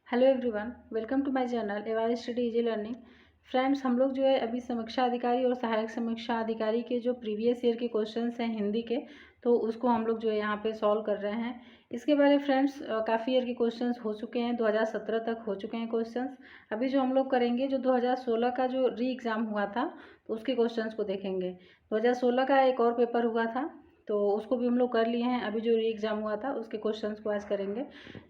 Hello everyone, welcome to my channel AY study easy learning. Friends, हम लोग जो है अभी समीक्षा अधिकारी और सहायक समीक्षा अधिकारी के जो प्रीवियस ईयर के क्वेश्चंस हैं हिंदी के, तो उसको हम लोग जो है यहाँ पे सॉल्व कर रहे हैं। इसके पहले फ्रेंड्स काफ़ी ईयर के क्वेश्चंस हो चुके हैं, 2017 तक हो चुके हैं क्वेश्चंस। अभी जो हम लोग करेंगे, जो 2016 का जो री एग्ज़ाम हुआ था तो उसके क्वेश्चंस को देखेंगे। 2016 का एक और पेपर हुआ था तो उसको भी हम लोग कर लिए हैं। अभी जो री एग्ज़ाम हुआ था उसके क्वेश्चंस को आज करेंगे।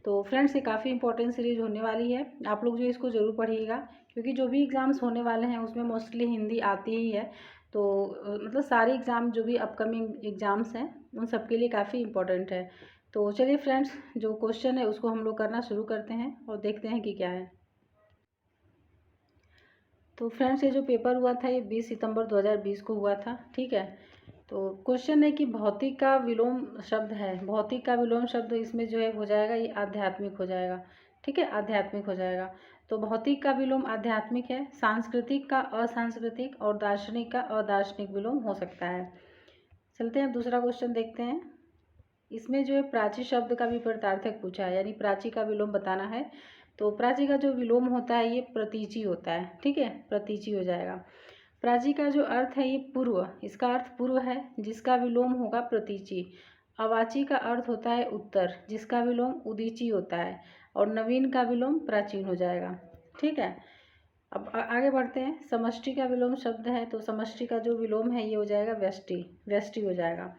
तो फ्रेंड्स, ये काफ़ी इंपॉर्टेंट सीरीज होने वाली है, आप लोग जो इसको ज़रूर पढ़िएगा, क्योंकि जो भी एग्ज़ाम्स होने वाले हैं उसमें मोस्टली हिंदी आती ही है। तो मतलब सारे एग्ज़ाम जो भी अपकमिंग एग्ज़ाम्स हैं उन सब के लिए काफ़ी इंपॉर्टेंट है। तो चलिए फ्रेंड्स, जो क्वेश्चन है उसको हम लोग करना शुरू करते हैं और देखते हैं कि क्या है। तो फ्रेंड्स, ये जो पेपर हुआ था ये 20 सितंबर 2020 को हुआ था, ठीक है। तो क्वेश्चन है कि भौतिक का विलोम शब्द है, भौतिक का विलोम शब्द इसमें जो है हो जाएगा, ये आध्यात्मिक हो जाएगा, ठीक है, आध्यात्मिक हो जाएगा। तो भौतिक का विलोम आध्यात्मिक है, सांस्कृतिक का असांस्कृतिक और दार्शनिक का अदार्शनिक विलोम हो सकता है। चलते हैं दूसरा क्वेश्चन देखते हैं। इसमें जो है प्राची शब्द का भी प्रत्यार्थक पूछा है, यानी प्राची का विलोम बताना है। तो प्राची का जो विलोम होता है ये प्रतीची होता है, ठीक है, प्रतीची हो जाएगा। प्राची का जो अर्थ है ये पूर्व, इसका अर्थ पूर्व है, जिसका विलोम होगा प्रतीची। अवाची का अर्थ होता है उत्तर, जिसका विलोम उदीची होता है। और नवीन का विलोम प्राचीन हो जाएगा, ठीक है। अब आगे बढ़ते हैं। समष्टि का विलोम शब्द है, तो समष्टि का जो विलोम है ये हो जाएगा व्यष्टि, व्यष्टि हो जाएगा।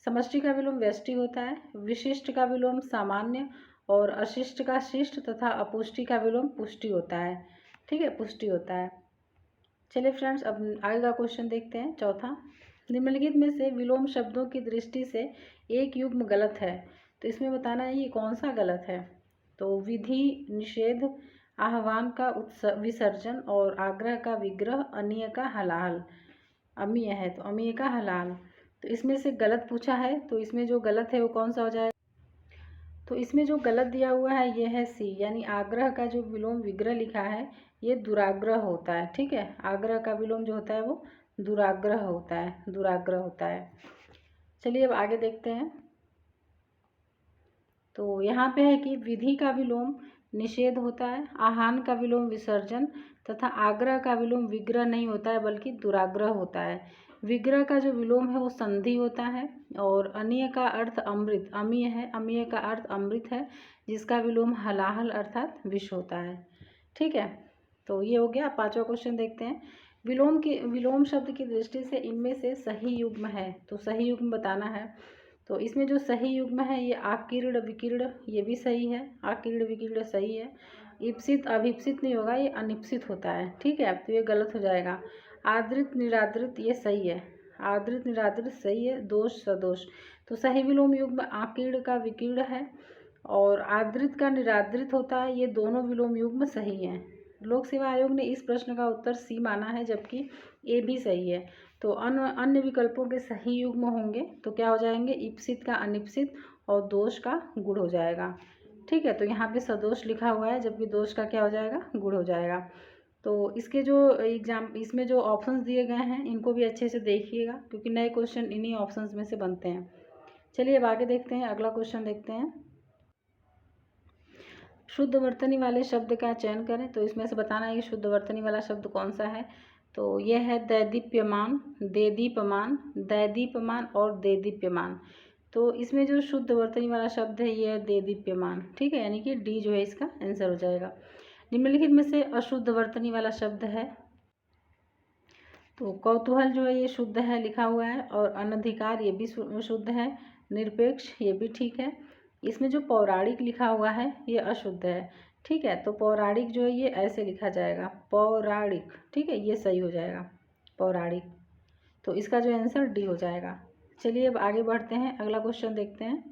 समष्टि का विलोम व्यष्टि होता है। विशिष्ट का विलोम सामान्य और अशिष्ट का शिष्ट तथा अपुष्टि का विलोम पुष्टि होता है, ठीक है, पुष्टि होता है। चलिए फ्रेंड्स, अब आगे का क्वेश्चन देखते हैं, चौथा। निम्नलिखित में से विलोम शब्दों की दृष्टि से एक युग्म गलत है, तो इसमें बताना है ये कौन सा गलत है। तो विधि, निषेध, आह्वान का विसर्जन और आग्रह का विग्रह, अनीय का हलाल। अमीय है तो अमीय का हलाल। तो इसमें से गलत पूछा है, तो इसमें जो गलत है वो कौन सा हो जाएगा। तो इसमें जो गलत दिया हुआ है ये है सी, यानी आग्रह का जो विलोम विग्रह लिखा है ये दुराग्रह होता है, ठीक है। आग्रह का विलोम जो होता है वो दुराग्रह होता है, दुराग्रह होता है। चलिए अब आगे देखते हैं। तो यहाँ पे है कि विधि का विलोम निषेध होता है, आह्वान का विलोम विसर्जन तथा आग्रह का विलोम विग्रह नहीं होता है बल्कि दुराग्रह होता है। विग्रह का जो विलोम है वो संधि होता है। और अनीय का अर्थ अमृत, अमीय है, अमीय का अर्थ अमृत है, जिसका विलोम हलाहल अर्थात विष होता है, ठीक है। तो ये हो गया। पांचवा क्वेश्चन देखते हैं। विलोम शब्द की दृष्टि से इनमें से सही युग्म है, तो सही युग्म बताना है। तो इसमें जो सही युग्म है ये आकीर्ण विकीर्ण, ये भी सही है, आकीर्ण विकीर्ण सही है। इप्सित अभिप्सित नहीं होगा, ये अनिप्सित होता है, ठीक है, तो ये गलत हो जाएगा। आदृत निरादृत ये सही है, आदृत निरादृत सही है। दोष सदोष, तो सही विलोम युग्म आकीर्ण का विकीर्ण है और आदृत का निरादृत होता है, ये दोनों विलोम युग्म सही हैं। लोक सेवा आयोग ने इस प्रश्न का उत्तर सी माना है, जबकि ए भी सही है। तो अन्य विकल्पों के सही युग्म होंगे तो क्या हो जाएंगे, इप्सित का अनिप्सित और दोष का गुण हो जाएगा, ठीक है। तो यहाँ पे सदोष लिखा हुआ है, जबकि दोष का क्या हो जाएगा, गुण हो जाएगा। तो इसके जो एग्जाम, इसमें जो ऑप्शंस दिए गए हैं इनको भी अच्छे से देखिएगा, क्योंकि नए क्वेश्चन इन्हीं ऑप्शंस में से बनते हैं। चलिए अब आगे देखते हैं, अगला क्वेश्चन देखते हैं। शुद्ध वर्तनी वाले शब्द का चयन करें, तो इसमें से बताना है कि शुद्ध वर्तनी वाला शब्द कौन सा है। तो यह है दैदीप्यमान, देदीप्यमान, दैदीप्यमान और देदीप्यमान। तो इसमें जो शुद्ध वर्तनी वाला शब्द है ये है देदीप्यमान, ठीक है, यानी कि डी जो है इसका आंसर हो जाएगा। निम्नलिखित में से अशुद्ध वर्तनी वाला शब्द है, तो कौतूहल जो है ये शुद्ध है लिखा हुआ है, और अनधिकार ये भी शुद्ध है। निरपेक्ष ये भी ठीक है। इसमें जो पौराणिक लिखा हुआ है ये अशुद्ध है, ठीक है। तो पौराणिक जो है ये ऐसे लिखा जाएगा, पौराणिक, ठीक है, ये सही हो जाएगा, पौराणिक। तो इसका जो आंसर डी हो जाएगा। चलिए अब आगे बढ़ते हैं, अगला क्वेश्चन देखते हैं।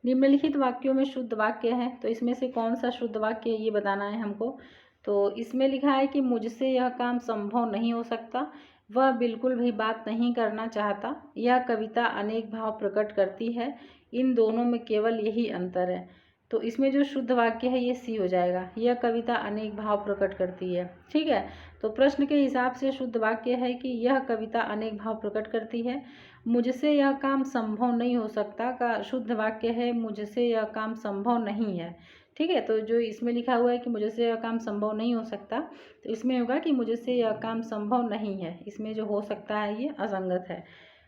निम्नलिखित वाक्यों में शुद्ध वाक्य है, तो इसमें से कौन सा शुद्ध वाक्य है ये बताना है हमको। तो इसमें लिखा है कि मुझसे यह काम संभव नहीं हो सकता, वह बिल्कुल भी बात नहीं करना चाहता, यह कविता अनेक भाव प्रकट करती है, इन दोनों में केवल यही अंतर है। तो इसमें जो शुद्ध वाक्य है ये सी हो जाएगा, यह कविता अनेक भाव प्रकट करती है, ठीक है। तो प्रश्न के हिसाब से शुद्ध वाक्य है कि यह कविता अनेक भाव प्रकट करती है। मुझसे यह काम संभव नहीं हो सकता का शुद्ध वाक्य है मुझसे यह काम संभव नहीं है, ठीक है। तो जो इसमें लिखा हुआ है कि मुझसे यह काम संभव नहीं हो सकता, तो इसमें होगा कि मुझसे यह काम संभव नहीं है। इसमें जो हो सकता है ये असंगत है।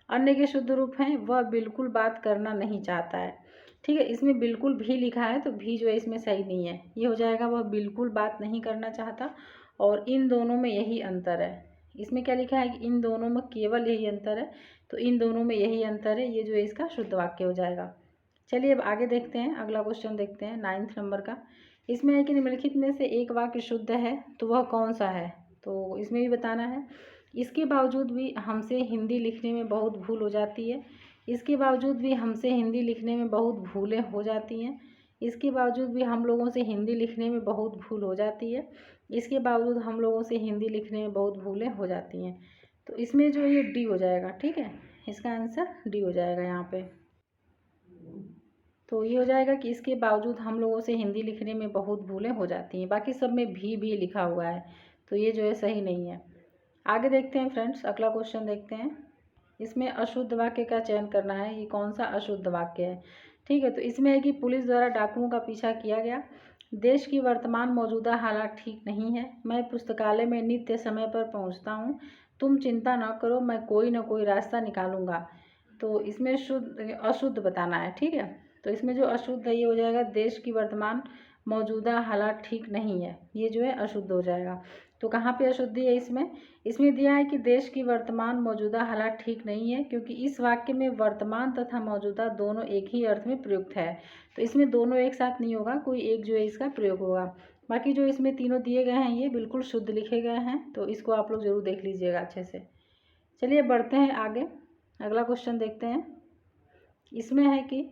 अन्य के शुद्ध रूप हैं, वह बिल्कुल बात करना नहीं चाहता है। ठीक है, इसमें बिल्कुल भी लिखा है तो भी जो है इसमें सही नहीं है। ये हो जाएगा वह बिल्कुल बात नहीं करना चाहता, और इन दोनों में यही अंतर है। इसमें क्या लिखा है कि इन दोनों में केवल यही अंतर है, तो इन दोनों में यही अंतर है। ये जो है इसका शुद्ध वाक्य हो जाएगा। चलिए अब आगे देखते हैं, अगला क्वेश्चन देखते हैं 9th नंबर का। इसमें है कि निम्नलिखित में से एक वाक्य शुद्ध है तो वह कौन सा है, तो इसमें भी बताना है। इसके बावजूद भी हमसे हिंदी लिखने में बहुत भूल हो जाती है। इसके बावजूद भी हमसे हिंदी लिखने में बहुत भूलें हो जाती हैं। इसके बावजूद भी हम लोगों से हिंदी लिखने में बहुत भूल हो जाती है। इसके बावजूद हम लोगों से हिंदी लिखने में बहुत भूलें हो जाती हैं। तो इसमें जो ये डी हो जाएगा। ठीक है, इसका आंसर डी हो जाएगा यहाँ पे। तो ये हो जाएगा कि इसके बावजूद हम लोगों से हिंदी लिखने में बहुत भूलें हो जाती हैं। बाकी सब में भी लिखा हुआ है, तो ये जो है सही नहीं है। आगे देखते हैं फ्रेंड्स, अगला क्वेश्चन देखते हैं। इसमें अशुद्ध वाक्य का चयन करना है, ये कौन सा अशुद्ध वाक्य है। ठीक है, तो इसमें है कि पुलिस द्वारा डाकुओं का पीछा किया गया। देश की वर्तमान मौजूदा हालात ठीक नहीं है। मैं पुस्तकालय में नित्य समय पर पहुंचता हूं। तुम चिंता न करो, मैं कोई न कोई रास्ता निकालूंगा। तो इसमें अशुद्ध बताना है। ठीक है, तो इसमें जो अशुद्ध है ये हो जाएगा देश की वर्तमान मौजूदा हालात ठीक नहीं है, ये जो है अशुद्ध हो जाएगा। तो कहाँ पे अशुद्धि है इसमें दिया है कि देश की वर्तमान मौजूदा हालात ठीक नहीं है, क्योंकि इस वाक्य में वर्तमान तथा मौजूदा दोनों एक ही अर्थ में प्रयुक्त है। तो इसमें दोनों एक साथ नहीं होगा, कोई एक जो है इसका प्रयोग होगा। बाकी जो इसमें तीनों दिए गए हैं ये बिल्कुल शुद्ध लिखे गए हैं, तो इसको आप लोग जरूर देख लीजिएगा अच्छे से। चलिए बढ़ते हैं आगे, अगला क्वेश्चन देखते हैं। इसमें है कि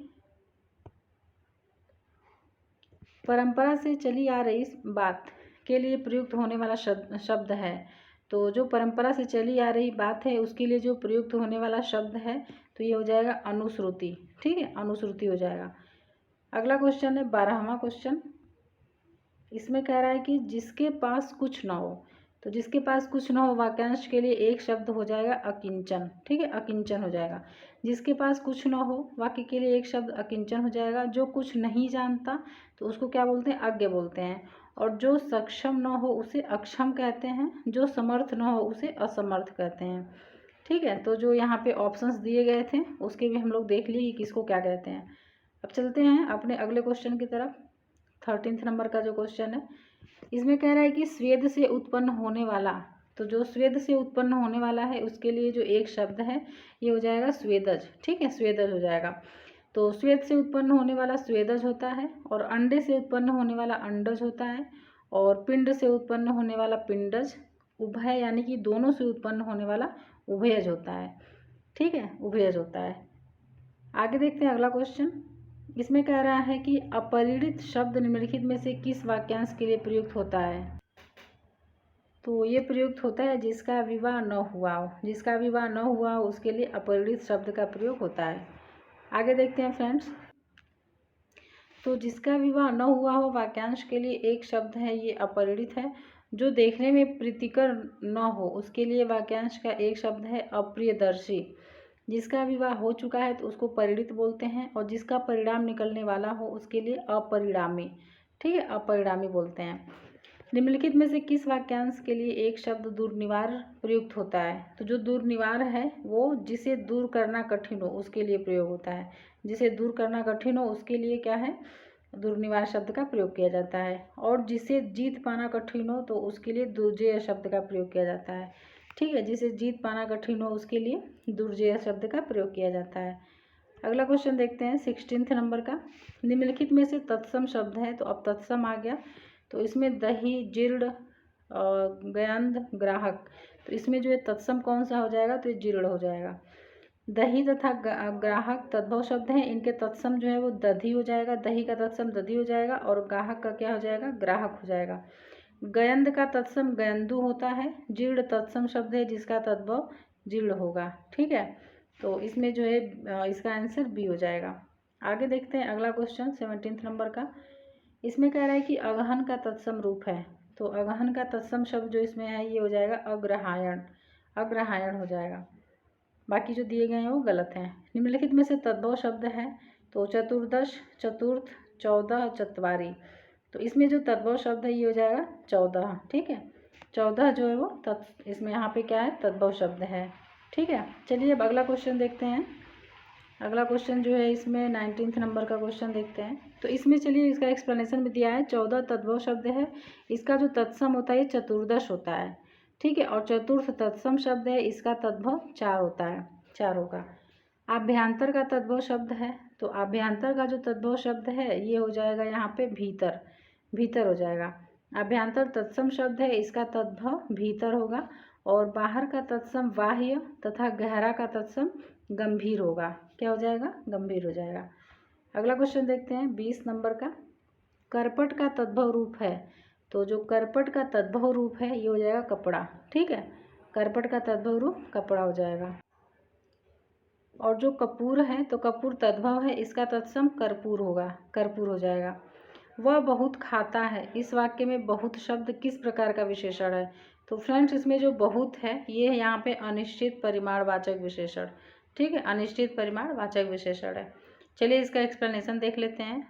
परंपरा से चली आ रही बात के लिए प्रयुक्त होने वाला शब्द है। तो जो परंपरा से चली आ रही बात है उसके लिए जो प्रयुक्त होने वाला शब्द है तो ये हो जाएगा अनुश्रुति। ठीक है, अनुश्रुति हो जाएगा। अगला क्वेश्चन है 12वां क्वेश्चन। इसमें कह रहा है कि जिसके पास कुछ ना हो, तो जिसके पास कुछ ना हो वाक्यांश के लिए एक शब्द हो जाएगा अकिंचन। ठीक है, अकिंचन हो जाएगा। जिसके पास कुछ ना हो वाक्य के लिए एक शब्द अकिंचन हो जाएगा। जो कुछ नहीं जानता तो उसको क्या बोलते हैं, अज्ञ बोलते हैं। और जो सक्षम न हो उसे अक्षम कहते हैं। जो समर्थ न हो उसे असमर्थ कहते हैं। ठीक है, तो जो यहाँ पे ऑप्शंस दिए गए थे उसके भी हम लोग देख लिए कि किसको क्या कहते हैं। अब चलते हैं अपने अगले क्वेश्चन की तरफ। 13th नंबर का जो क्वेश्चन है इसमें कह रहा है कि स्वेद से उत्पन्न होने वाला, तो जो स्वेद से उत्पन्न होने वाला है उसके लिए जो एक शब्द है ये हो जाएगा स्वेदज। ठीक है, स्वेदज हो जाएगा। तो स्वेद से उत्पन्न होने वाला स्वेदज होता है, और अंडे से उत्पन्न होने वाला अंडज होता है, और पिंड से उत्पन्न होने वाला पिंडज, उभय यानी कि दोनों से उत्पन्न होने वाला उभयज होता है। ठीक है, उभयज होता है। आगे देखते हैं अगला क्वेश्चन। इसमें कह रहा है कि अपरिणित शब्द निम्नलिखित में से किस वाक्यांश के लिए प्रयुक्त होता है। तो ये प्रयुक्त होता है जिसका विवाह न हुआ हो। जिसका विवाह न हुआ हो उसके लिए अपरिणित शब्द का प्रयोग होता है। आगे देखते हैं फ्रेंड्स। तो जिसका विवाह न हुआ हो वाक्यांश के लिए एक शब्द है, ये अपरिणित है। जो देखने में प्रीतिकर न हो उसके लिए वाक्यांश का एक शब्द है अप्रियदर्शी। जिसका विवाह हो चुका है तो उसको परिणित बोलते हैं, और जिसका परिणाम निकलने वाला हो उसके लिए अपरिणामी। ठीक है, अपरिणामी बोलते हैं। निम्नलिखित में से किस वाक्यांश के लिए एक शब्द दुर्निवार प्रयुक्त होता है। तो जो दुर्निवार है वो जिसे दूर करना कठिन हो उसके लिए प्रयोग होता है। जिसे दूर करना कठिन हो उसके लिए क्या है, दुर्निवार शब्द का प्रयोग किया जाता है। और जिसे जीत पाना कठिन हो तो उसके लिए दुर्जेय शब्द का प्रयोग किया जाता है। ठीक है, जिसे जीत पाना कठिन हो उसके लिए दुर्जेय शब्द का प्रयोग किया जाता है। अगला क्वेश्चन देखते हैं 16th नंबर का। निम्नलिखित में से तत्सम शब्द है, तो अब तत्सम आ गया। तो इसमें दही, जीर्ण, गयंध, ग्राहक, तो इसमें जो है तत्सम कौन सा हो जाएगा, तो ये जीर्ण हो जाएगा। दही तथा ग्राहक तद्भव शब्द हैं, इनके तत्सम जो है वो दधी हो जाएगा। दही का तत्सम दधी हो जाएगा, और ग्राहक का क्या हो जाएगा, ग्राहक हो जाएगा। गयंध का तत्सम गयंदु होता है। जीर्ण तत्सम शब्द है जिसका तद्भव जीर्ण होगा। ठीक है, तो इसमें जो है इसका आंसर बी हो जाएगा। आगे देखते हैं अगला क्वेश्चन 17th नंबर का। इसमें कह रहा है कि अगहन का तत्सम रूप है। तो अगहन का तत्सम शब्द जो इसमें है ये हो जाएगा अग्रहायण। अग्रहायण हो जाएगा। बाकी जो दिए गए हैं वो गलत हैं। निम्नलिखित में से तद्भव शब्द है, तो चतुर्दश, चतुर्थ, 14, चत्वारी। तो इसमें जो तद्भव शब्द है ये हो जाएगा 14, ठीक है। 14 जो है वो इसमें यहाँ पे क्या है, तद्भव शब्द है, ठीक है। चलिए अब अगला क्वेश्चन देखते हैं। अगला क्वेश्चन जो है इसमें 19 नंबर का क्वेश्चन देखते हैं। तो इसमें चलिए इसका एक्सप्लेनेशन भी दिया है। 14 तद्भव शब्द है, इसका जो तत्सम होता है ये चतुर्दश होता है, ठीक है। और चतुर्थ तत्सम शब्द है, इसका तद्भव 4 होता है, 4 होगा। आभ्यंतर का तद्भव शब्द है, तो आभ्यंतर का जो तद्भव शब्द है ये हो जाएगा यहाँ पे भीतर, भीतर हो जाएगा। आभ्यंतर तत्सम शब्द है, इसका तद्भव भीतर होगा। और बाहर का तत्सम बाह्य तथा गहरा का तत्सम गंभीर होगा। क्या हो जाएगा, गंभीर हो जाएगा। अगला क्वेश्चन देखते हैं 20 नंबर का। करपट का तद्भव रूप है, तो जो करपट का तद्भव रूप है ये हो जाएगा कपड़ा, ठीक है। करपट का तद्भव रूप कपड़ा हो जाएगा। और जो कपूर है, तो कपूर तद्भव है, इसका तत्सम कर्पूर होगा, कर्पूर हो जाएगा। वह बहुत खाता है, इस वाक्य में बहुत शब्द किस प्रकार का विशेषण है? तो फ्रेंड्स इसमें जो बहुत है ये यहाँ पे अनिश्चित परिमाणवाचक विशेषण, ठीक है, अनिश्चित परिमाणवाचक विशेषण है। चलिए इसका एक्सप्लेनेशन देख लेते हैं।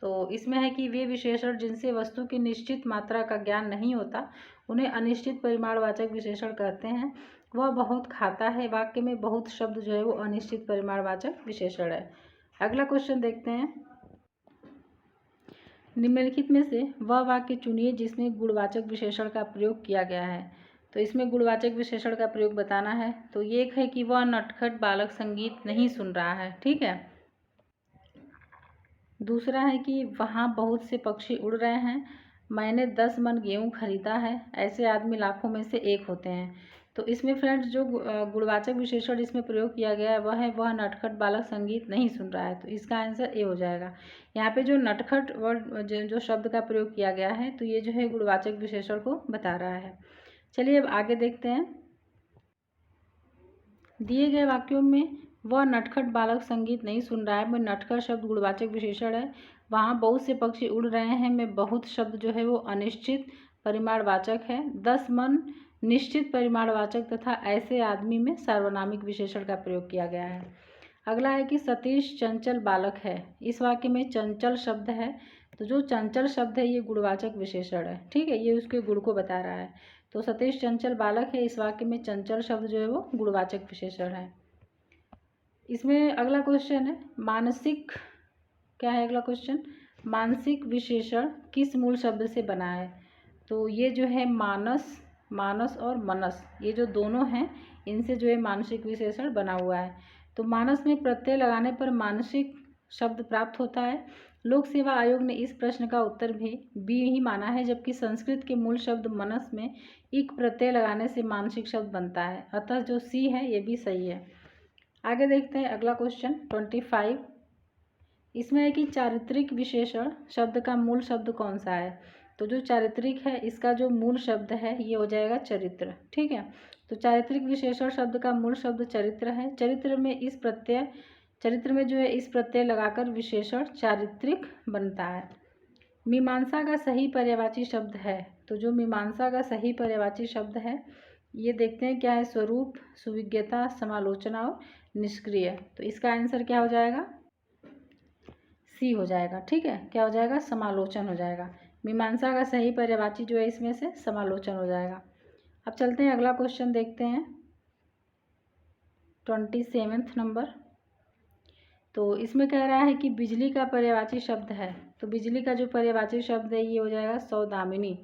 तो इसमें है कि वे विशेषण जिनसे वस्तु की निश्चित मात्रा का ज्ञान नहीं होता उन्हें अनिश्चित परिमाणवाचक विशेषण कहते हैं। वह बहुत खाता है, वाक्य में बहुत शब्द जो है वो अनिश्चित परिमाणवाचक विशेषण है। अगला क्वेश्चन देखते हैं। निम्नलिखित में से वह वाक्य चुनिए जिसमें गुणवाचक विशेषण का प्रयोग किया गया है। तो इसमें गुणवाचक विशेषण का प्रयोग बताना है। तो ये एक है कि वह नटखट बालक संगीत नहीं सुन रहा है, ठीक है। दूसरा है कि वहाँ बहुत से पक्षी उड़ रहे हैं, मैंने 10 मन गेहूँ खरीदा है, ऐसे आदमी लाखों में से एक होते हैं। तो इसमें फ्रेंड्स जो गुणवाचक विशेषण इसमें प्रयोग किया गया है वह है वह नटखट बालक संगीत नहीं सुन रहा है। तो इसका आंसर ए हो जाएगा। यहाँ पे जो नटखट वर्ड जो शब्द का प्रयोग किया गया है तो ये जो है गुणवाचक विशेषण को बता रहा है। चलिए अब आगे देखते हैं। दिए गए वाक्यों में वह नटखट बालक संगीत नहीं सुन रहा है में नटखट शब्द गुणवाचक विशेषण है। वहाँ बहुत से पक्षी उड़ रहे हैं में बहुत शब्द जो है वो अनिश्चित परिमाणवाचक है। 10 मन निश्चित परिमाणवाचक तथा ऐसे आदमी में सार्वनामिक विशेषण का प्रयोग किया गया है। अगला है कि सतीश चंचल बालक है, इस वाक्य में चंचल शब्द है। तो जो चंचल शब्द है ये गुणवाचक विशेषण है, ठीक है, ये उसके गुण को बता रहा है। तो सतीश चंचल बालक है, इस वाक्य में चंचल शब्द जो है वो गुणवाचक विशेषण है। इसमें अगला क्वेश्चन है मानसिक, क्या है अगला क्वेश्चन, मानसिक विशेषण किस मूल शब्द से बना है? तो ये जो है मानस, मानस और मनस, ये जो दोनों हैं इनसे जो है मानसिक विशेषण बना हुआ है। तो मानस में प्रत्यय लगाने पर मानसिक शब्द प्राप्त होता है। लोक सेवा आयोग ने इस प्रश्न का उत्तर भी बी ही माना है, जबकि संस्कृत के मूल शब्द मनस में इक प्रत्यय लगाने से मानसिक शब्द बनता है, अतः जो सी है ये भी सही है। आगे देखते हैं अगला क्वेश्चन 25। इसमें है कि चारित्रिक विशेषण शब्द का मूल शब्द कौन सा है? तो जो चारित्रिक है इसका जो मूल शब्द है ये हो जाएगा चरित्र, ठीक है। तो चारित्रिक विशेषण शब्द का मूल शब्द चरित्र है। चरित्र में इस प्रत्यय, चरित्र में जो है इस प्रत्यय लगाकर विशेषण चारित्रिक बनता है। मीमांसा का सही पर्यायवाची शब्द है, तो जो मीमांसा का सही पर्यायवाची शब्द है ये देखते हैं क्या है, स्वरूप, सुविज्ञता, समालोचना और निष्क्रिय। तो इसका आंसर क्या हो जाएगा, सी हो जाएगा, ठीक है। क्या हो जाएगा, समालोचन हो जाएगा। मीमांसा का सही पर्यायवाची जो है इसमें से समालोचन हो जाएगा। अब चलते हैं अगला क्वेश्चन देखते हैं 27 नंबर। तो इसमें कह रहा है कि बिजली का पर्यायवाची शब्द है। तो बिजली का जो पर्यायवाची शब्द है ये हो जाएगा सौदामिनी,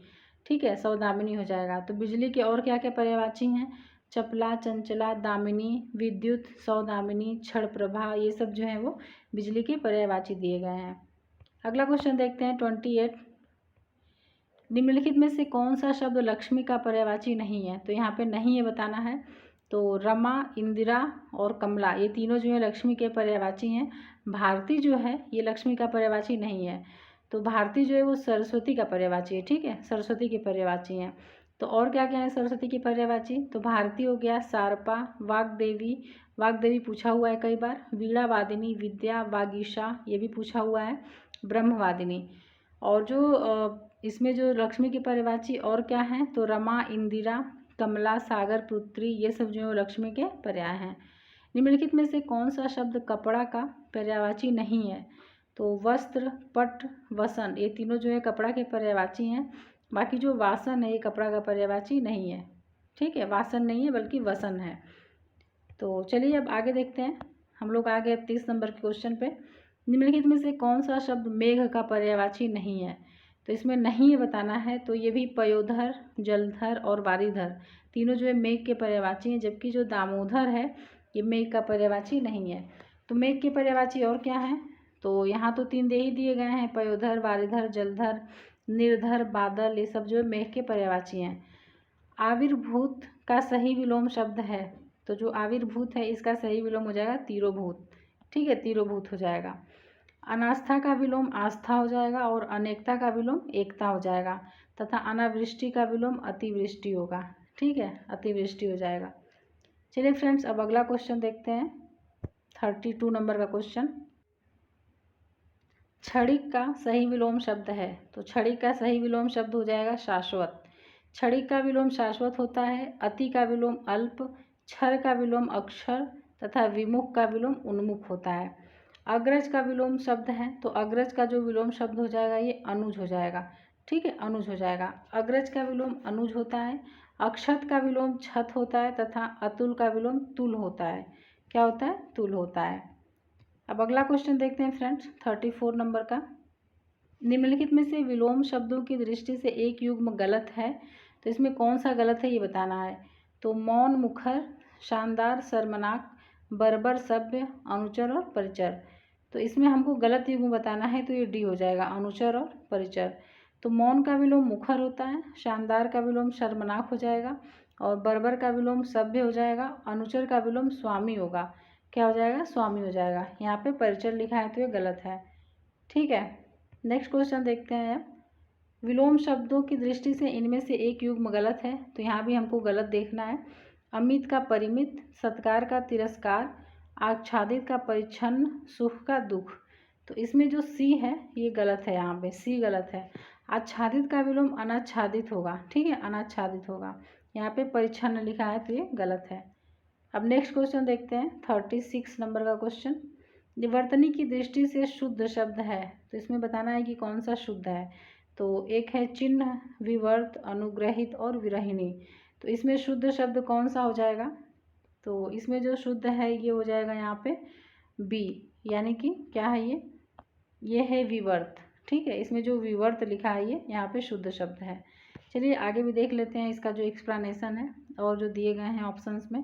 ठीक है, सौदामिनी हो जाएगा। तो बिजली के और क्या क्या पर्यायवाची हैं, चपला, चंचला, दामिनी, विद्युत, सौदामिनी, क्षण प्रभा, ये सब जो है वो बिजली के पर्यायवाची दिए गए हैं। अगला क्वेश्चन देखते हैं 28। निम्नलिखित में से कौन सा शब्द लक्ष्मी का पर्यायवाची नहीं है? तो यहाँ पे नहीं है बताना है। तो रमा, इंदिरा और कमला ये तीनों जो है लक्ष्मी के पर्यायवाची हैं। भारती जो है ये लक्ष्मी का पर्यायवाची नहीं है। तो भारती जो है वो सरस्वती का पर्यायवाची है, ठीक है, सरस्वती के पर्यायवाची हैं। तो और क्या क्या है सरस्वती की पर्यायवाची? तो भारती हो गया, सारपा, वाग्देवी, वाग्देवी पूछा हुआ है कई बार, वीणा वादिनी, विद्या, वागीशा ये भी पूछा हुआ है, ब्रह्मवादिनी। और जो इसमें जो लक्ष्मी की पर्यायवाची और क्या हैं, तो रमा, इंदिरा, कमला, सागर पुत्री ये सब जो है लक्ष्मी के पर्याय हैं। निम्नलिखित में से कौन सा शब्द कपड़ा का पर्यायवाची नहीं है? तो वस्त्र, पट, वसन ये तीनों जो है कपड़ा के पर्यायवाची हैं। बाकी जो वासन है ये कपड़ा का पर्यायवाची नहीं है। ठीक है, वासन नहीं है बल्कि वसन है। तो चलिए अब आगे देखते हैं। हम लोग आ गए 30 नंबर के क्वेश्चन पे। निम्नलिखित में से कौन सा शब्द मेघ का पर्यायवाची नहीं है? तो इसमें नहीं बताना है। तो ये भी पयोधर, जलधर और वारीधर तीनों जो है मेघ के पर्यायवाची हैं, जबकि जो दामोदर है ये मेघ का पर्यायवाची नहीं है। तो मेघ के पर्यायवाची और क्या है? तो यहाँ तो 3 दे ही दिए गए हैं, पयोधर, वारीधर, जलधर, निर्धर, बादल, ये सब जो है मेघ के पर्यायवाची हैं। आविर्भूत का सही विलोम शब्द है। तो जो आविर्भूत है इसका सही विलोम हो जाएगा तिरोभूत। ठीक है, तिरोभूत हो जाएगा। अनास्था का विलोम आस्था हो जाएगा और अनेकता का विलोम एकता हो जाएगा तथा अनावृष्टि का विलोम अतिवृष्टि होगा। ठीक है, अतिवृष्टि हो जाएगा। चलिए फ्रेंड्स अब अगला क्वेश्चन देखते हैं, 32 नंबर का क्वेश्चन। क्षणिक का सही विलोम शब्द है। तो क्षणिक का सही विलोम शब्द हो जाएगा शाश्वत। क्षणिक का विलोम शाश्वत होता है। अति का विलोम अल्प, क्षर का विलोम अक्षर तथा विमुख का विलोम उन्मुख होता है। अग्रज का विलोम शब्द है। तो अग्रज का जो विलोम शब्द हो जाएगा ये अनुज हो जाएगा। ठीक है, अनुज हो जाएगा। अग्रज का विलोम अनुज होता है। अक्षत का विलोम छत होता है तथा अतुल का विलोम तुल होता है। क्या होता है? तुल होता है। अब अगला क्वेश्चन देखते हैं फ्रेंड्स, 34 नंबर का। निम्नलिखित में से विलोम शब्दों की दृष्टि से एक युग्म गलत है। तो इसमें कौन सा गलत है ये बताना है। तो मौन मुखर, शानदार शर्मनाक, बर्बर सभ्य, अनुचर और परिचर। तो इसमें हमको गलत युग्म बताना है, तो ये डी हो जाएगा, अनुचर और परिचर। तो मौन का विलोम मुखर होता है, शानदार का विलोम शर्मनाक हो जाएगा और बर्बर का विलोम सभ्य हो जाएगा। अनुचर का विलोम स्वामी होगा। क्या हो जाएगा? स्वामी हो जाएगा। यहाँ पे परिचर लिखा है तो ये गलत है। ठीक है, नेक्स्ट क्वेश्चन देखते हैं। विलोम शब्दों की दृष्टि से इनमें से एक युग्म गलत है। तो यहाँ भी हमको गलत देखना है। अमित का परिमित, सत्कार का तिरस्कार, आच्छादित का परिच्छन्न, सुख का दुख। तो इसमें जो सी है ये गलत है, यहाँ पे सी गलत है। आच्छादित का विलोम अनाच्छादित होगा। ठीक है, अनाच्छादित होगा। यहाँ पे परिच्छन्न लिखा है तो ये गलत है। अब नेक्स्ट क्वेश्चन देखते हैं, 36 नंबर का क्वेश्चन। निवर्तनी की दृष्टि से शुद्ध शब्द है। तो इसमें बताना है कि कौन सा शुद्ध है। तो एक है चिन्ह, विवर्त, अनुग्रहित और विरहिणी। तो इसमें शुद्ध शब्द कौन सा हो जाएगा? तो इसमें जो शुद्ध है ये हो जाएगा यहाँ पे बी, यानी कि क्या है ये है विवर्त। ठीक है, इसमें जो विवर्त लिखा है ये यहाँ पे शुद्ध शब्द है। चलिए आगे भी देख लेते हैं इसका जो एक्सप्लेनेशन है और जो दिए गए हैं ऑप्शंस में।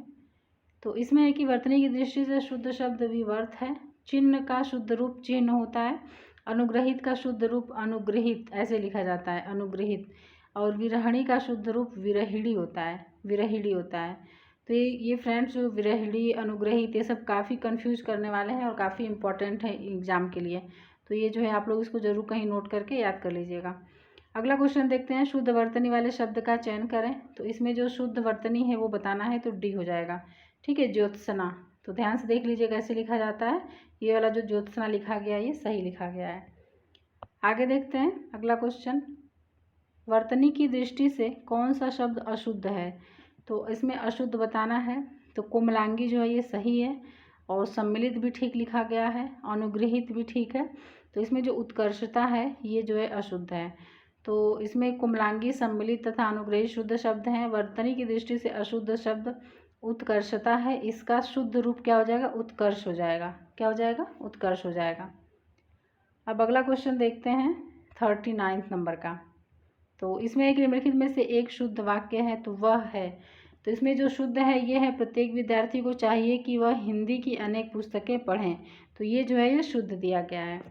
तो इसमें है कि वर्तनी की दृष्टि से शुद्ध शब्द विवर्त है। चिन्ह का शुद्ध रूप चिन्ह होता है। अनुग्रहित का शुद्ध रूप अनुग्रहित ऐसे लिखा जाता है, अनुग्रहित। और विरहिणी का शुद्ध रूप विरहिणी होता है, विरहिणी होता है। तो ये फ्रेंड्स जो विरहिणी, अनुग्रहित ये सब काफ़ी कंफ्यूज करने वाले हैं और काफ़ी इंपॉर्टेंट है एग्जाम के लिए। तो ये जो है आप लोग इसको जरूर कहीं नोट करके याद कर लीजिएगा। अगला क्वेश्चन देखते हैं, शुद्ध वर्तनी वाले शब्द का चयन करें। तो इसमें जो शुद्ध वर्तनी है वो बताना है, तो डी हो जाएगा। ठीक है, ज्योत्सना। तो ध्यान से देख लीजिए कैसे लिखा जाता है। ये वाला जो ज्योत्सना लिखा गया है ये सही लिखा गया है। आगे देखते हैं अगला क्वेश्चन, वर्तनी की दृष्टि से कौन सा शब्द अशुद्ध है। तो इसमें अशुद्ध बताना है। तो कोमलांगी जो है ये सही है और सम्मिलित भी ठीक लिखा गया है, अनुग्रहित भी ठीक है। तो इसमें जो उत्कर्षता है ये जो है अशुद्ध है। तो इसमें कोमलांगी, सम्मिलित तथा अनुग्रहित शुद्ध शब्द हैं। वर्तनी की दृष्टि से अशुद्ध शब्द उत्कर्षता है, इसका शुद्ध रूप क्या हो जाएगा? उत्कर्ष हो जाएगा। क्या हो जाएगा? उत्कर्ष हो जाएगा। अब अगला क्वेश्चन देखते हैं 39 नंबर का। तो इसमें एक निम्नलिखित में से एक शुद्ध वाक्य है, तो वह है। तो इसमें जो शुद्ध है ये है, प्रत्येक विद्यार्थी को चाहिए कि वह हिंदी की अनेक पुस्तकें पढ़ें। तो ये जो है ये शुद्ध दिया गया है।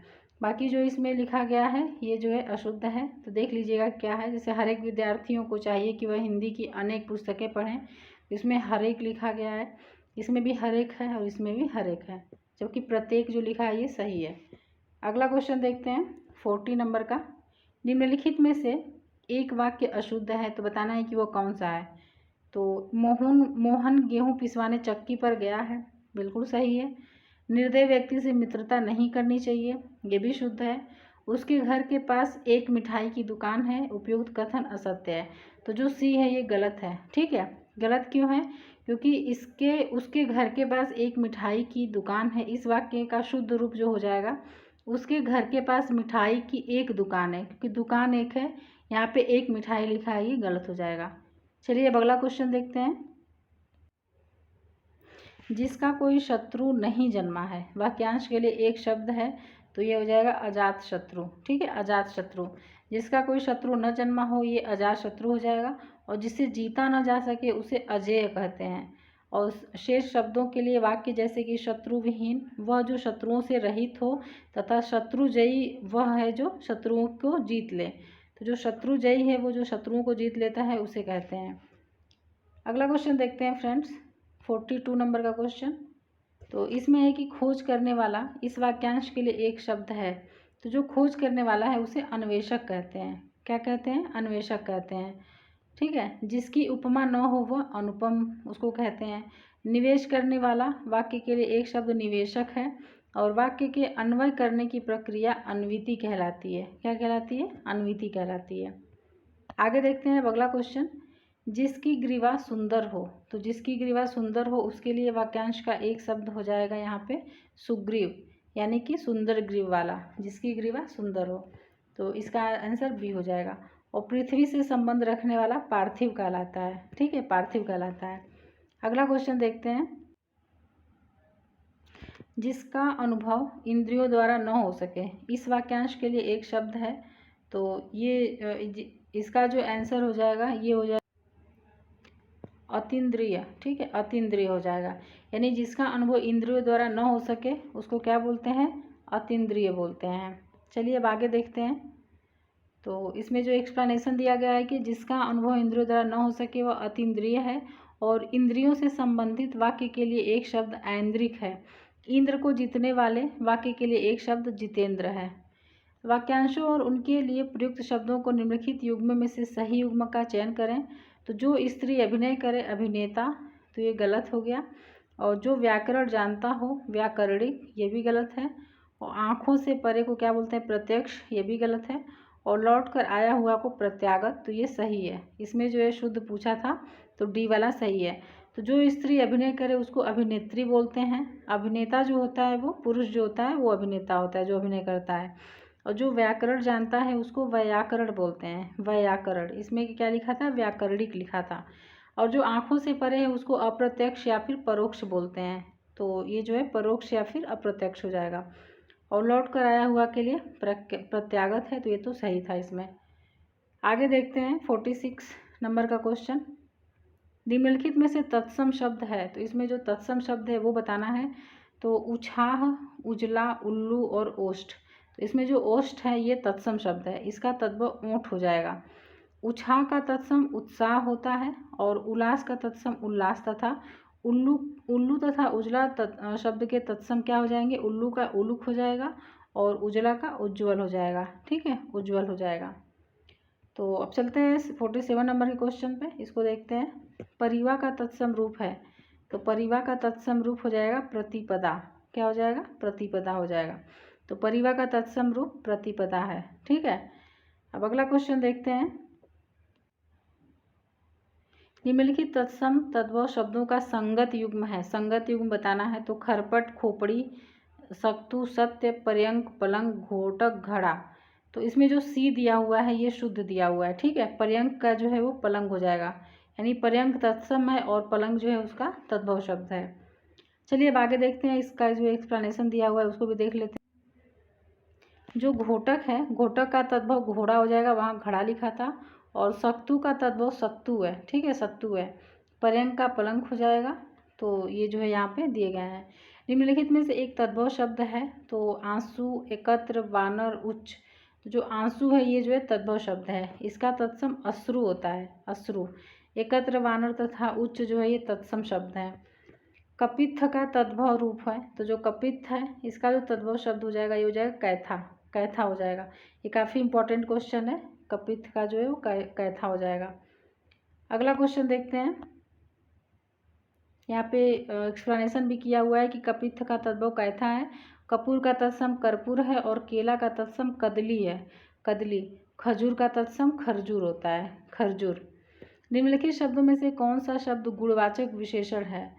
बाकी जो इसमें लिखा गया है ये जो है अशुद्ध है। तो देख लीजिएगा क्या है। जैसे हर एक विद्यार्थियों को चाहिए कि वह हिंदी की अनेक पुस्तकें पढ़ें, इसमें हर एक लिखा गया है, इसमें भी हर एक है और इसमें भी हर एक है, जबकि प्रत्येक जो लिखा है ये सही है। अगला क्वेश्चन देखते हैं 40 नंबर का। निम्नलिखित में से एक वाक्य अशुद्ध है, तो बताना है कि वो कौन सा है। तो मोहन गेहूँ पिसवाने चक्की पर गया है, बिल्कुल सही है। निर्दयी व्यक्ति से मित्रता नहीं करनी चाहिए, ये भी शुद्ध है। उसके घर के पास एक मिठाई की दुकान है, उपयुक्त कथन असत्य है। तो जो सी है ये गलत है। ठीक है, गलत क्यों है? क्योंकि उसके घर के पास एक मिठाई की दुकान है, इस वाक्य का शुद्ध रूप जो हो जाएगा उसके घर के पास मिठाई की एक दुकान है, क्योंकि दुकान एक है, यहाँ पे एक मिठाई लिखा है, ये गलत हो जाएगा। चलिए अब अगला क्वेश्चन देखते हैं। जिसका कोई शत्रु नहीं जन्मा है, वाक्यांश के लिए एक शब्द है, तो ये हो जाएगा अजात शत्रु। ठीक है, अजात शत्रु। जिसका कोई शत्रु न जन्मा हो, ये अजात शत्रु हो जाएगा। और जिसे जीता न जा सके उसे अजेय कहते हैं। और शेष शब्दों के लिए वाक्य जैसे कि शत्रुविहीन वह जो शत्रुओं से रहित हो, तथा शत्रुजयी वह है जो शत्रुओं को जीत ले। तो जो शत्रुजयी है वो जो शत्रुओं को जीत लेता है उसे कहते हैं। अगला क्वेश्चन देखते हैं फ्रेंड्स, 42 नंबर का क्वेश्चन। तो इसमें है कि खोज करने वाला इस वाक्यांश के लिए एक शब्द है। तो जो खोज करने वाला है उसे अन्वेषक कहते हैं। क्या कहते हैं? अन्वेषक कहते हैं। ठीक है, जिसकी उपमा न हो वह अनुपम उसको कहते हैं। निवेश करने वाला वाक्य के लिए एक शब्द निवेशक है। और वाक्य के अन्वय करने की प्रक्रिया अन्विति कहलाती है। क्या कहलाती है? अन्विति कहलाती है। आगे देखते हैं अगला क्वेश्चन। जिसकी ग्रीवा सुंदर हो, तो जिसकी ग्रीवा सुंदर हो उसके लिए वाक्यांश का एक शब्द हो जाएगा यहाँ पे सुग्रीव, यानी कि सुंदर ग्रीव वाला, जिसकी ग्रीवा सुंदर हो। तो इसका आंसर बी हो जाएगा। और पृथ्वी से संबंध रखने वाला पार्थिव कहलाता है। ठीक है, पार्थिव कहलाता है। अगला क्वेश्चन देखते हैं। जिसका अनुभव इंद्रियों द्वारा न हो सके, इस वाक्यांश के लिए एक शब्द है। तो ये इसका जो आंसर हो जाएगा ये हो जाएगा अतीन्द्रिय। ठीक है, अतीन्द्रिय हो जाएगा। यानी जिसका अनुभव इंद्रियों द्वारा न हो सके उसको क्या बोलते हैं? अतीन्द्रिय बोलते हैं। चलिए अब आगे देखते हैं। तो इसमें जो एक्सप्लेनेशन दिया गया है कि जिसका अनुभव इंद्रियों द्वारा न हो सके वह अतीन्द्रिय है। और इंद्रियों से संबंधित वाक्य के लिए एक शब्द ऐन्द्रिक है। इंद्र को जीतने वाले वाक्य के लिए एक शब्द जितेंद्र है। वाक्यांशों और उनके लिए प्रयुक्त शब्दों को निम्नलिखित युग्म में से सही युग्म का चयन करें। तो जो स्त्री अभिनय करे अभिनेता, तो ये गलत हो गया। और जो व्याकरण जानता हो व्याकरणिक, ये भी गलत है। और आँखों से परे को क्या बोलते हैं? प्रत्यक्ष, ये भी गलत है। और लौट कर आया हुआ को प्रत्यागत, तो ये सही है। इसमें जो है शुद्ध पूछा था तो डी वाला सही है। तो जो स्त्री अभिनय करे उसको अभिनेत्री बोलते हैं। अभिनेता जो होता है वो पुरुष जो होता है वो अभिनेता होता है, जो अभिनय करता है। और जो व्याकरण जानता है उसको व्याकरण बोलते हैं। व्याकरण, इसमें क्या लिखा था? व्याकरणिक लिखा था। और जो आँखों से परे है उसको अप्रत्यक्ष या फिर परोक्ष बोलते हैं। तो ये जो है परोक्ष या फिर अप्रत्यक्ष हो जाएगा। और लौट कर आया हुआ के लिए प्रत्यागत है, तो ये तो सही था इसमें। आगे देखते हैं 46 नंबर का क्वेश्चन। निम्नलिखित में से तत्सम शब्द है, तो इसमें जो तत्सम शब्द है वो बताना है। तो उछाह, उजला, उल्लू और ओष्ठ। तो इसमें जो ओष्ठ है ये तत्सम शब्द है, इसका तद्भव ऊँट हो जाएगा। उछाह का तत्सम उत्साह होता है। और उल्लास का तत्सम उल्लास तथा उल्लू तथा उजला शब्द के तत्सम क्या हो जाएंगे? उल्लू का उलुक हो जाएगा और उजला का उज्ज्वल हो जाएगा। ठीक है, उज्ज्वल हो जाएगा। तो अब चलते हैं 47 नंबर के क्वेश्चन पे, इसको देखते हैं। परिवा का तत्सम रूप है, तो परिवा का तत्सम रूप हो जाएगा प्रतिपदा। क्या हो जाएगा? प्रतिपदा हो जाएगा। तो परिवा का तत्सम रूप प्रतिपदा है। ठीक है, अब अगला क्वेश्चन देखते हैं। निम्नलिखित तत्सम तद्भव शब्दों का संगत युग्म है, संगत युग्म बताना है। तो खरपट, खोपड़ी, सक्तु, सत्य, पर्यंक, पलंग, घोटक, घड़ा। तो इसमें जो सी दिया हुआ है ये शुद्ध दिया हुआ है। ठीक है, पर्यंक का जो है वो पलंग हो जाएगा, यानी पर्यंक तत्सम है और पलंग जो है उसका तद्भव शब्द है। चलिए अब आगे देखते हैं, इसका जो एक्सप्लेनेशन दिया हुआ है उसको भी देख लेते हैं। जो घोटक है, घोटक का तद्भव घोड़ा हो जाएगा, वहाँ घड़ा लिखा था। और सत्तू का तद्भव सत्तू है। ठीक है, सत्तू है। पर्यंक का पलंग हो जाएगा। तो ये जो है यहाँ पे दिए गए हैं। निम्नलिखित में से एक तद्भव शब्द है। तो आंसू, एकत्र, वानर, उच्च। तो जो आंसू है ये जो है तद्भव शब्द है, इसका तत्सम अश्रु होता है, अश्रु। एकत्र, वानर तथा उच्च जो है ये तत्सम शब्द है। कपित्थ का तद्भव रूप है। तो जो कपित्थ है इसका जो तद्भव शब्द हो जाएगा ये हो जाएगा कैथा, कैथा हो जाएगा। ये काफ़ी इंपॉर्टेंट क्वेश्चन है। कपित्थ का जो है वो कैथा हो जाएगा। अगला क्वेश्चन देखते हैं। यहाँ पे एक्सप्लेनेशन भी किया हुआ है कि कपित्थ का तद्भव कैथा है। कपूर का तत्सम कर्पूर है। और केला का तत्सम कदली है, कदली। खजूर का तत्सम खरजूर होता है, खरजूर। निम्नलिखित शब्दों में से कौन सा शब्द गुणवाचक विशेषण है?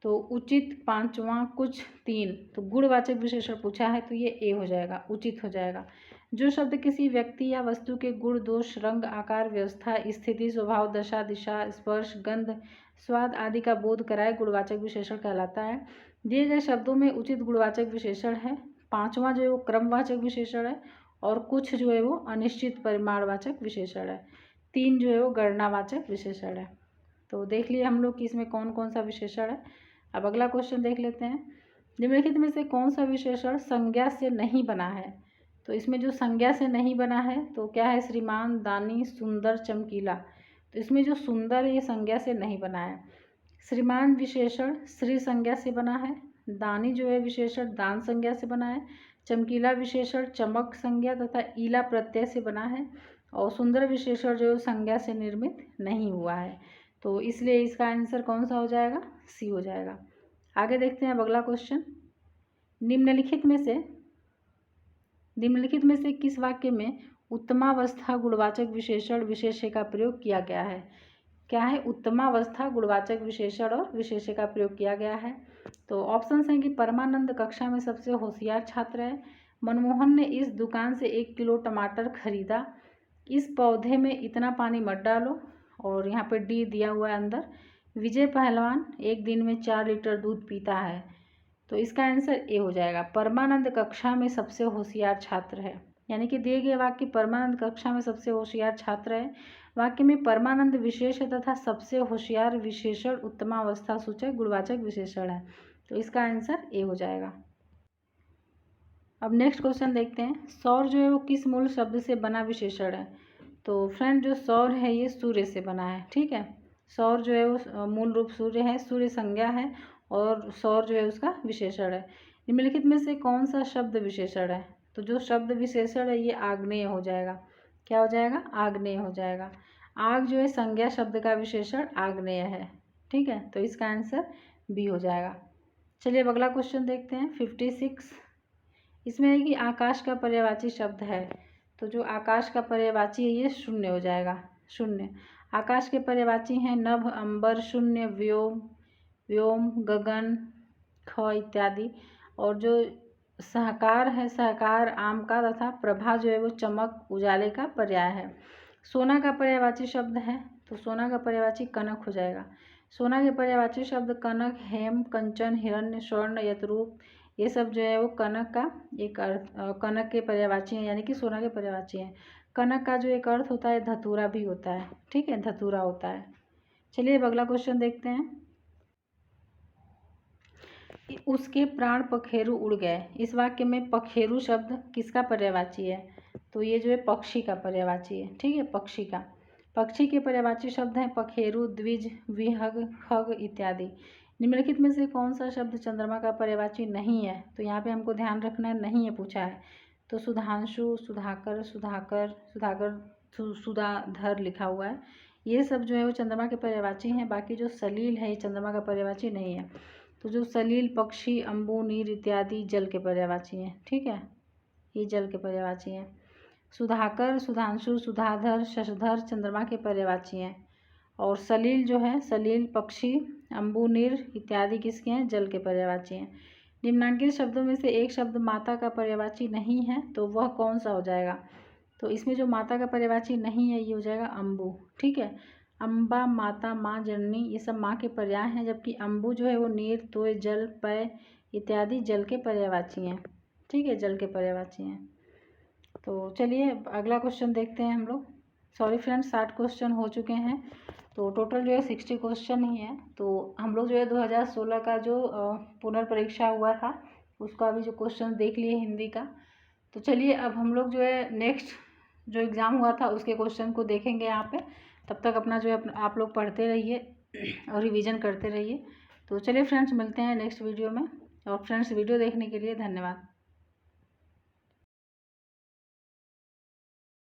तो उचित पांचवा कुछ तीन, तो गुणवाचक विशेषण पूछा है तो ये ए हो जाएगा, उचित हो जाएगा। जो शब्द किसी व्यक्ति या वस्तु के गुण दोष रंग आकार व्यवस्था स्थिति स्वभाव दशा दिशा स्पर्श गंध स्वाद आदि का बोध कराए गुणवाचक विशेषण कहलाता है। दिए गए शब्दों में उचित गुणवाचक विशेषण है, पांचवा जो है वो क्रमवाचक विशेषण है और कुछ जो है वो अनिश्चित परिमाणवाचक विशेषण है, तीन जो है वो गणनावाचक विशेषण है। तो देख लिए हम लोग कि इसमें कौन कौन सा विशेषण है। अब अगला क्वेश्चन देख लेते हैं। निम्नलिखित में से कौन सा विशेषण संज्ञा से नहीं बना है? तो इसमें जो संज्ञा से नहीं बना है तो क्या है? श्रीमान, दानी, सुंदर, चमकीला। तो इसमें जो सुंदर ये संज्ञा से नहीं बना है। श्रीमान विशेषण श्री संज्ञा से बना है, दानी जो है विशेषण दान संज्ञा से बना है, चमकीला विशेषण चमक संज्ञा तथा ईला प्रत्यय से बना है और सुंदर विशेषण जो संज्ञा से निर्मित नहीं हुआ है। तो इसलिए इसका आंसर कौन सा हो जाएगा? सी हो जाएगा। आगे देखते हैं अब अगला क्वेश्चन। निम्नलिखित में से किस वाक्य में उत्तमावस्था गुणवाचक विशेषण विशेष्य का प्रयोग किया गया है? क्या है? उत्तमावस्था गुणवाचक विशेषण और विशेष्य का प्रयोग किया गया है। तो ऑप्शन हैं कि परमानंद कक्षा में सबसे होशियार छात्र है, मनमोहन ने इस दुकान से 1 किलो टमाटर खरीदा, इस पौधे में इतना पानी मत डालो, और यहाँ पे डी दिया हुआ है अंदर, विजय पहलवान एक दिन में 4 लीटर दूध पीता है। तो इसका आंसर ए हो जाएगा, परमानंद कक्षा में सबसे होशियार छात्र है। यानी कि दिए गए वाक्य परमानंद कक्षा में सबसे होशियार छात्र है, वाक्य में परमानंद विशेष तथा सबसे होशियार विशेषण उत्तमावस्था सूचक गुणवाचक विशेषण है। तो इसका आंसर ए हो जाएगा। अब नेक्स्ट क्वेश्चन देखते हैं। सौर जो है वो किस मूल शब्द से बना विशेषण है? तो फ्रेंड जो सौर है ये सूर्य से बना है, ठीक है। सौर जो है वो मूल रूप सूर्य है, सूर्य संज्ञा है और सौर जो है उसका विशेषण है। निम्नलिखित में से कौन सा शब्द विशेषण है? तो जो शब्द विशेषण है ये आग्नेय हो जाएगा। क्या हो जाएगा? आग्नेय हो जाएगा। आग जो है संज्ञा शब्द का विशेषण आग्नेय है, ठीक है। तो इसका आंसर बी हो जाएगा। चलिए अब अगला क्वेश्चन देखते हैं 56। इसमें है कि आकाश का पर्यायवाची शब्द है, तो जो आकाश का पर्यायवाची है ये शून्य हो जाएगा, शून्य। आकाश के पर्यायवाची हैं नभ, अंबर, शून्य, व्योम, व्योम, गगन, ख इत्यादि। और जो सहकार है, सहकार आम का, तथा प्रभा जो है वो चमक उजाले का पर्याय है। सोना का पर्यायवाची शब्द है, तो सोना का पर्यायवाची कनक हो जाएगा। सोना के पर्यायवाची शब्द कनक, हेम, कंचन, हिरण्य, स्वर्ण, यतरूप, ये सब जो है वो कनक का एक अर्थ, कनक के पर्यायवाची हैं, यानी कि सोना के पर्यायवाची हैं। कनक का जो एक अर्थ होता है धतूरा भी होता है, ठीक है, धतूरा होता है। चलिए अब अगला क्वेश्चन देखते हैं। उसके प्राण पखेरु उड़ गए, इस वाक्य में पखेरु शब्द किसका पर्यायवाची है? तो ये जो है पक्षी का पर्यायवाची है, ठीक है, पक्षी का। पक्षी के पर्यायवाची शब्द हैं पखेरु, द्विज, विहग, खग इत्यादि। निम्नलिखित में से कौन सा शब्द चंद्रमा का पर्यायवाची नहीं है? तो यहाँ पे हमको ध्यान रखना है, नहीं है पूछा है। तो सुधांशु, सुधाकर, सुधाधर लिखा हुआ है, ये सब जो है वो चंद्रमा के पर्यायवाची हैं। बाकी जो सलील है ये चंद्रमा का पर्यायवाची नहीं है। तो जो सलील, पक्षी, अम्बु, नीर इत्यादि जल के पर्यायवाची हैं, ठीक है, ये जल के पर्यायवाची हैं। सुधाकर, सुधांशु, सुधाधर, शशधर चंद्रमा के पर्यायवाची हैं। और सलील जो है, सलील, पक्षी, अम्बु, नीर इत्यादि किसके हैं? जल के पर्यायवाची हैं। निम्नांकित शब्दों में से एक शब्द माता का पर्यायवाची नहीं है, तो वह कौन सा हो जाएगा? तो इसमें जो माता का पर्यायवाची नहीं है ये हो जाएगा अम्बु, ठीक है। अम्बा, माता, माँ, जननी, ये सब माँ के पर्याय हैं, जबकि अम्बु जो है वो नीर, तोय, जल, पय इत्यादि जल के पर्यायवाची हैं, ठीक है, जल के पर्यायवाची हैं। तो चलिए अगला क्वेश्चन देखते हैं हम लोग। सॉरी फ्रेंड्स, 60 क्वेश्चन हो चुके हैं, तो टोटल जो है 60 क्वेश्चन ही है। तो हम लोग जो है 2016 का जो पुनर्परीक्षा हुआ था उसका अभी जो क्वेश्चन देख लिए हिंदी का। तो चलिए अब हम लोग जो है नेक्स्ट जो एग्ज़ाम हुआ था उसके क्वेश्चन को देखेंगे यहाँ पे। तब तक अपना जो है आप लोग पढ़ते रहिए और रिवीजन करते रहिए। तो चलिए फ्रेंड्स, मिलते हैं नेक्स्ट वीडियो में। और फ्रेंड्स, वीडियो देखने के लिए धन्यवाद।